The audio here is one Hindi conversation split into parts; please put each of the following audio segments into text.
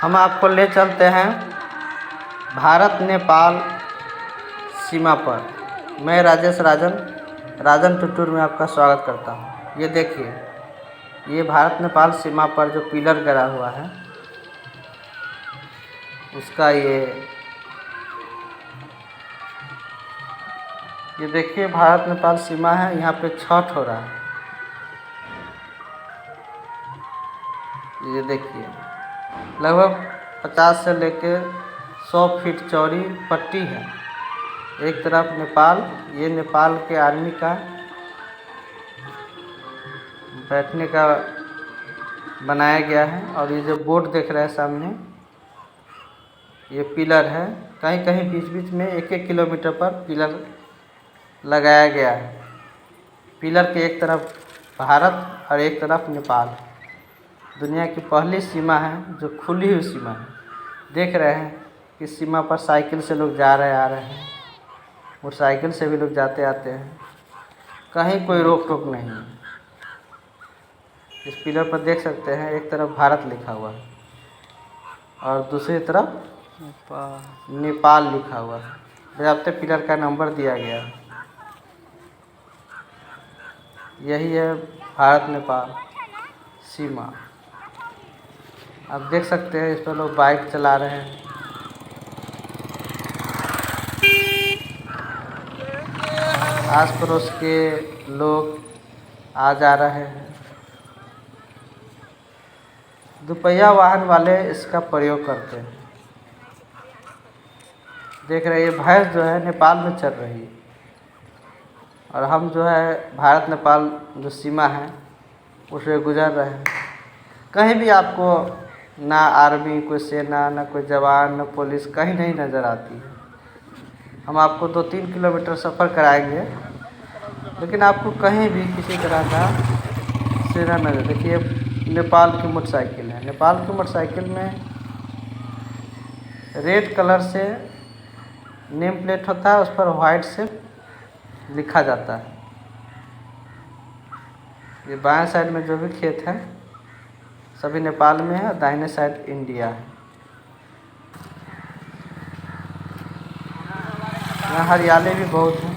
हम आपको ले चलते हैं भारत नेपाल सीमा पर। मैं राजेश राजन टुटुर में आपका स्वागत करता हूँ। ये देखिए, ये भारत नेपाल सीमा पर जो पिलर गिरा हुआ है उसका ये देखिए भारत नेपाल सीमा है। यहाँ पे छठ हो रहा है। ये देखिए लगभग 50 से लेके 100 फीट चौड़ी पट्टी है। एक तरफ नेपाल, ये नेपाल के आर्मी का बैठने का बनाया गया है। और ये जो बोट देख रहे हैं सामने, ये पिलर है। कहीं कहीं बीच बीच में 1-1 किलोमीटर पर पिलर लगाया गया है। पिलर के एक तरफ भारत और एक तरफ नेपाल। दुनिया की पहली सीमा है जो खुली हुई सीमा है। देख रहे हैं कि सीमा पर साइकिल से लोग जा रहे आ रहे हैं, मोटरसाइकिल से भी लोग जाते आते हैं। कहीं कोई रोक टोक नहीं है। इस पिलर पर देख सकते हैं, एक तरफ भारत लिखा हुआ है और दूसरी तरफ नेपाल लिखा हुआ है। बजाते पिलर का नंबर दिया गया है। यही है भारत नेपाल सीमा। आप देख सकते हैं, इस पर लोग बाइक चला रहे हैं। आस पड़ोस के लोग आ जा रहे हैं। दुपहिया वाहन वाले इसका प्रयोग करते हैं। देख रहे हैं, ये भैंस जो है नेपाल में चल रही है और हम जो है भारत नेपाल जो सीमा है उससे गुजर रहे हैं। कहीं भी आपको ना आर्मी, कोई सेना, ना कोई जवान, ना पुलिस कहीं नहीं नज़र आती है। हम आपको 2-3 किलोमीटर सफ़र कराएंगे, लेकिन आपको कहीं भी किसी तरह का सेना नज़र। देखिए नेपाल की मोटरसाइकिल है। नेपाल की मोटरसाइकिल में रेड कलर से नेम प्लेट होता है, उस पर वाइट से लिखा जाता है। ये बाएं साइड में जो भी खेत है सभी नेपाल में है, दाहिने साइड इंडिया है। यहाँ हरियाली भी बहुत है।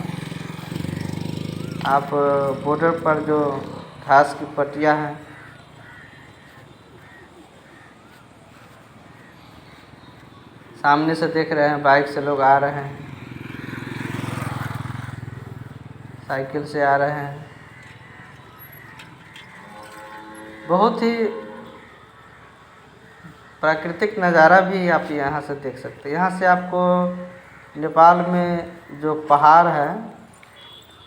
आप बॉर्डर पर जो घास की पट्टियाँ हैं, सामने से देख रहे हैं, बाइक से लोग आ रहे हैं, साइकिल से आ रहे हैं। बहुत ही प्राकृतिक नज़ारा भी आप यहाँ से देख सकते हैं। यहाँ से आपको नेपाल में जो पहाड़ है,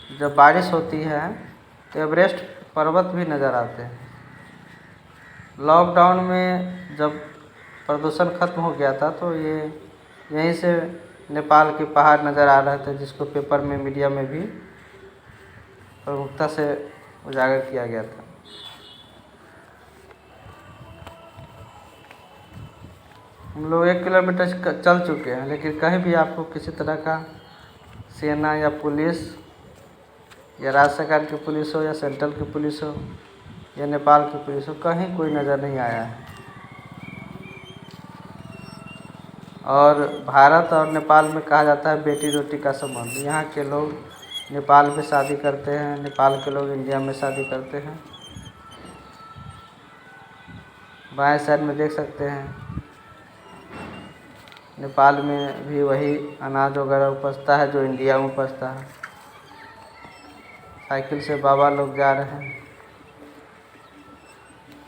जब बारिश होती है तो एवरेस्ट पर्वत भी नज़र आते हैं। लॉकडाउन में जब प्रदूषण खत्म हो गया था तो ये यहीं से नेपाल के पहाड़ नज़र आ रहे थे, जिसको पेपर में, मीडिया में भी प्रमुखता से उजागर किया गया था। हम लोग 1 किलोमीटर चल चुके हैं, लेकिन कहीं भी आपको किसी तरह का सेना या पुलिस या राज्य सरकार की पुलिस हो या सेंट्रल की पुलिस हो या नेपाल की पुलिस हो, कहीं कोई नज़र नहीं आया है। और भारत और नेपाल में कहा जाता है बेटी रोटी का संबंध। यहाँ के लोग नेपाल में शादी करते हैं, नेपाल के लोग इंडिया में शादी करते हैं। बाएं साइड में देख सकते हैं, नेपाल में भी वही अनाज वगैरह उपजता है जो इंडिया में उपजता है। साइकिल से बाबा लोग जा रहे हैं।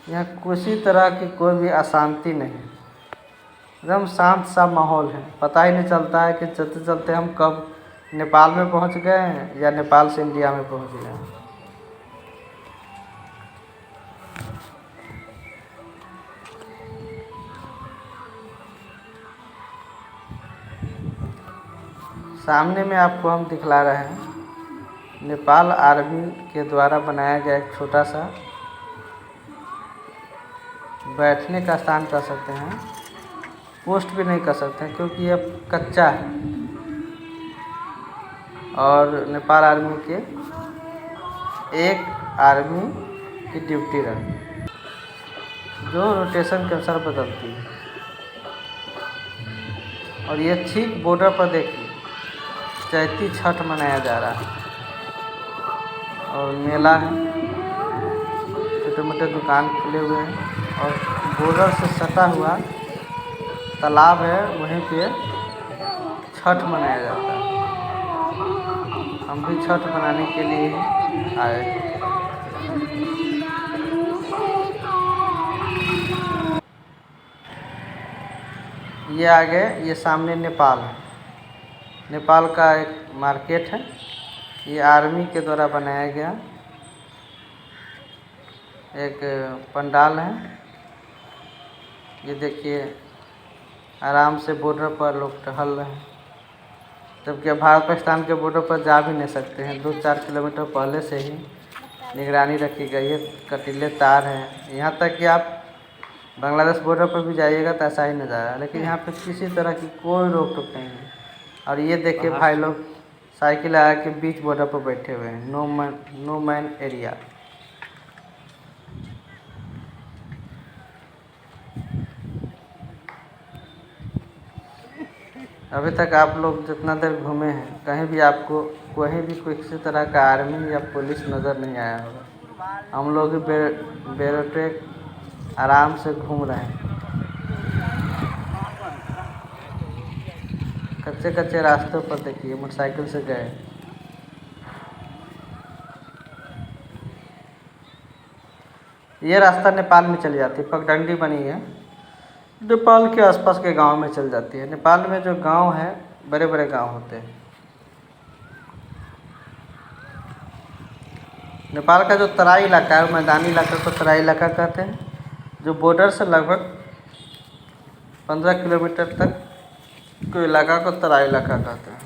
यहाँ किसी तरह की कोई भी अशांति नहीं, एकदम शांत सा माहौल है। पता ही नहीं चलता है कि चलते चलते हम कब नेपाल में पहुँच गए हैं या नेपाल से इंडिया में पहुँच गए हैं। सामने में आपको हम दिखला रहे हैं नेपाल आर्मी के द्वारा बनाया गया एक छोटा सा बैठने का स्थान कह सकते हैं, पोस्ट भी नहीं कर सकते हैं क्योंकि ये कच्चा है। और नेपाल आर्मी के एक आर्मी की ड्यूटी रहती है। जो रोटेशन के अनुसार बदलती है। और ये ठीक बॉर्डर पर देखिए चैती छठ मनाया जा रहा है और मेला है, छोटे मोटे दुकान खुले हुए हैं और बॉर्डर से सटा हुआ तालाब है, वहीं पे छठ मनाया जाता है। हम भी छठ मनाने के लिए आए थे। ये आगे ये सामने नेपाल है, नेपाल का एक मार्केट है। ये आर्मी के द्वारा बनाया गया एक पंडाल है। ये देखिए आराम से बॉर्डर पर लोग टहल रहे हैं, जबकि भारत पाकिस्तान के बॉर्डर पर जा भी नहीं सकते हैं। 2-4 किलोमीटर पहले से ही निगरानी रखी गई है, कटीले तार हैं। यहाँ तक कि आप बांग्लादेश बॉर्डर पर भी जाइएगा तो ऐसा ही नज़ारा है, लेकिन यहाँ पे किसी तरह की कोई रोक टोक नहीं है। और ये देखिए भाई लोग साइकिल लगा के बीच बॉर्डर पर बैठे हुए हैं, नो मैन एरिया। अभी तक आप लोग जितना देर घूमे हैं कहीं भी आपको कहीं भी कोई किसी तरह का आर्मी या पुलिस नज़र नहीं आया होगा। हम लोग बेरोटे आराम से घूम रहे हैं। कच्चे कच्चे रास्तों पर देखिए मोटरसाइकिल से गए। ये रास्ता नेपाल में चली जाती है, पगडंडी बनी है, नेपाल के आसपास के गांव में चल जाती है। नेपाल में जो गांव है बड़े बड़े गांव होते हैं। नेपाल का जो तराई इलाका है, मैदानी इलाका को तराई इलाका कहते हैं, जो बॉर्डर से लगभग 15 किलोमीटर तक के इलाका को तराई इलाका कहते हैं।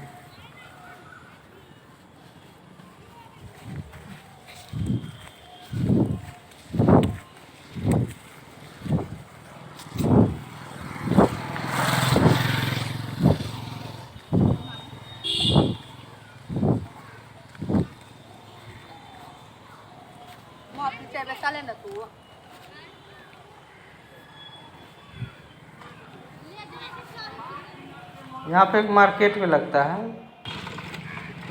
यहाँ पे एक मार्केट भी लगता है।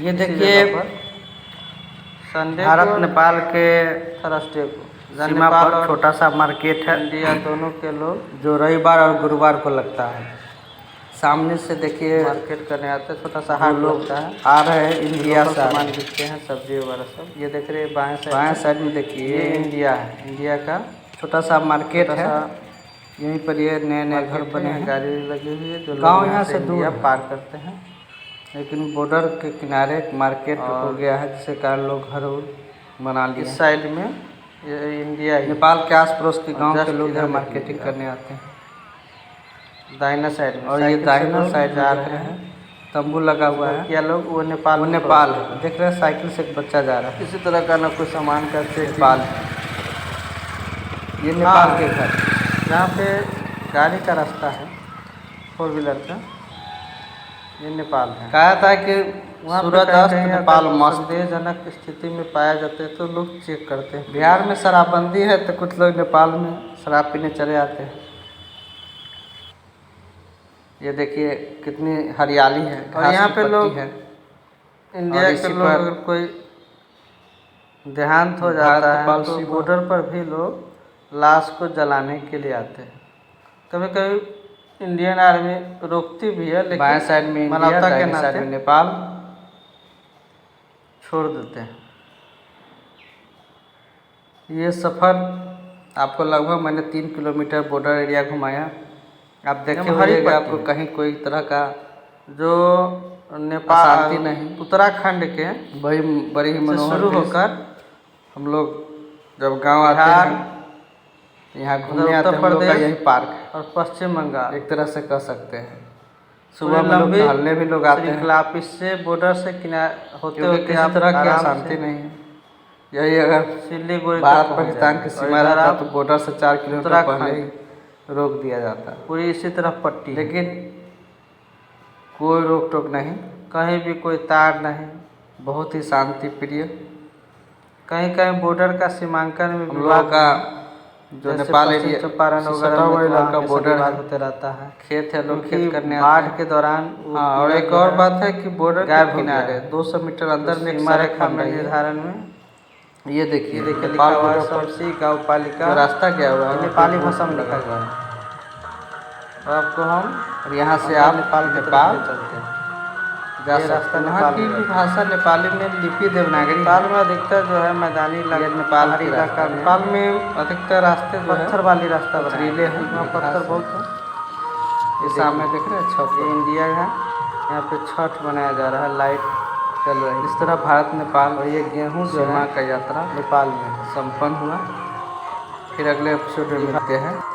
ये देखिए भारत नेपाल के थर्सडे को सीमा पर छोटा सा मार्केट है। इंडिया दोनों के लोग जो रविवार और गुरुवार को लगता है। सामने से देखिए मार्केट करने आते हैं, छोटा सा हाट लगता है। आ रहे हैं इंडिया से सामान बिकते हैं, सब्जी वगैरह सब। ये देख रहे हैं बाएं साइड में देखिए ये इंडिया है, इंडिया का छोटा सा मार्केट है। यहीं पर ये नए नए घर बने हैं, गाड़ी लगी हुई है। जो गाँव यहाँ से दूर पार करते हैं, लेकिन बॉर्डर के किनारे एक मार्केट हो गया है, जिससे कारण लोग घर बना लिए। इस साइड में ये इंडिया नेपाल के आस पड़ोस के गाँव के लोग इधर मार्केटिंग करने आते हैं। दाहिना साइड में, और ये दाहिना साइड जा रहे हैं, तंबू लगा हुआ है। क्या लोग वो नेपाल है। देख रहे हैं साइकिल से एक बच्चा जा रहा है। किसी तरह का ना कोई सामान का नेपाल है। ये नेपाल के घर जहाँ पे गाड़ी का रास्ता है 4 व्हीलर का, ये नेपाल है। कहा था कि सूरत अस्त नेपाल संदेहजनक स्थिति में पाया जाते हैं तो लोग चेक करते हैं। बिहार में शराबबंदी है तो कुछ लोग नेपाल में शराब पीने चले आते हैं। ये देखिए कितनी हरियाली है, और यहाँ पे लोग इंडिया के लोग अगर कोई देहांत हो जाता है तो बॉर्डर पर भी लोग लाश को जलाने के लिए आते हैं। कभी कभी इंडियन आर्मी रोकती भी है, लेकिन बाएं साइड में मानवता के नाते नेपाल छोड़ देते हैं। ये सफ़र आपको लगभग मैंने 3 किलोमीटर बॉर्डर एरिया घुमाया। आप देखे होंगे आपको कहीं कोई तरह का जो नेपाल शांति नहीं। उत्तराखंड के बड़ी ही मनोहर शुरू होकर हम लोग जब गांव आते हैं यहाँ घूमने आते हैं, हम लोग का यही पार्क है। और पश्चिम बंगाल एक तरह से कह सकते हैं। सुबह में लोग टहलने भी लोग आते हैं। इससे बॉर्डर से किनारे होते हुए किसी तरह की शांति नहीं है। यही अगर सिलीगुड़ी भारत पाकिस्तान की सीमा रहता तो बॉर्डर से 4 किलोमीटर पहले ही रोक दिया जाता। पूरी इसी तरह पट्टी, लेकिन कोई रोक टोक नहीं, कहीं भी कोई तार नहीं, बहुत ही शांति प्रिय। कहीं कहीं बॉर्डर का सीमांकन में हम लोगों का जो नेपाल एरिया चंपारण वगैरह सटा हुआ में इलाका बॉर्डर बात है, होते रहता है। खेत है, लोग खेत करने बाढ़ आते हैं। के दौरान हाँ, और एक और बात है कि बॉर्डर गायब के हो गया किनारे है। 200 मीटर अंदर में एक सीमा सड़क रेखा बन में रही है। निर्धारण में ये देखिए लिखा नेपाल हुआ है बॉर्डर पर समसी गाँव पालिका, जो रास्ता गया हुआ है नेपाली भाषा में लिखा गया है। और आपको हम और यहाँ से आप नेपाल की तरफ नेपाल ले चलते हैं। जा ये रास्ता सकते हैं। वहाँ नेपाल की में भी जाता है। भाषा नेपाली में लिपि देवनागरी नेपाल है। में अधिकतर जो है मैदानी ये इलाका, नेपाल पहाड़ी की इलाका रास्ता, में नेपाल में अधिकतर रास्ते जो है पत्थर वाली रास्ता बनाया पथरीले गया हैं, है। वहाँ पत्थर घास है। बहुत है। ये सामने देख रहे हैं छत ये पर इंडिया है, यहाँ पे छठ मनाया जा रहा है, लाइट चल रही है। इस तरह भारत नेपाल और ये गेहूँ जो सीमा है का यात्रा नेपाल में है। संपन्न हुआ। फिर अगले एपिसोड में मिलते हैं।